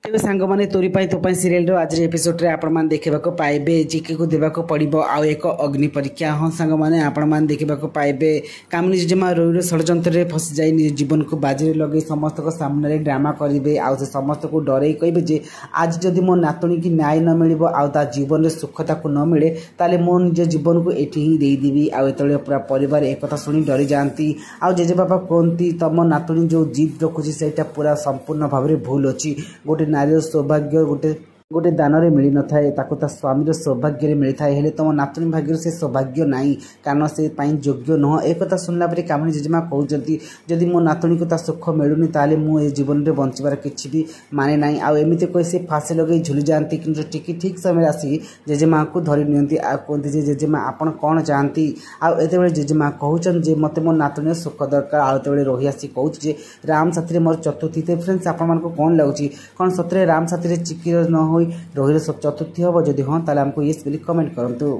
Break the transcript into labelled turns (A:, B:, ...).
A: तेज सांग मैंने तोरी तो सीरियल आज एपिसोड रे आपण मैंने देखा पाइबे जिके को देवाक पड़ो आउ एक अग्नि परीक्षा। हाँ सांग मैंने आपण मैंने देखा पाइबे कामिनी जेजेमा रोईर षड्यंत्र फसी जाए निज जीवन को बाजी लगे समस्त सामने ड्रामा करेंगे आउ से समस्त को डर कहे जे आज जदि मो नातुणी की न्याय न मिल आ जीवन में सुखता को न मिले ताले मो निज जीवन को ये ही देदेवी आते पूरा परिवार एक शुणी डरी जाती आउ जेजे बाबा कहती तुम नातुणी जो जिद रखुची से पूरा संपूर्ण भाव में भूल अच्छी गोटे नारी सौभाग्य गोटे दान में मिल न थाए ता स्वामी सौभाग्य मिलता है हेले तुम नातुणी भाग्य से सौभाग्य नाई कारण से योग्य नुह एक शुणला पर कामिनी जेजेमा कहते जदि मो नातुणी को सुख मिलूनी ताले मु जीवन में बचार किसी भी माने ना आमती कही से फांसी लगे झुली जाती कि ठीक समय आसिक जेजेमा को धरी नि कहते जेजेमा आपड़ कौन चाहती आते जेजेमा कहते मत मो नातुणी सुख दरकार आते रही आसी कहूँ राम साथी मोर चतुर्थी तो फ्रेंड्स आपण कौन लगुच कौन सतरे राम साथी चिकी न हो रोहिर चतुर्थी हम जदि हाँ ताले हमको ये कमेंट करूँ।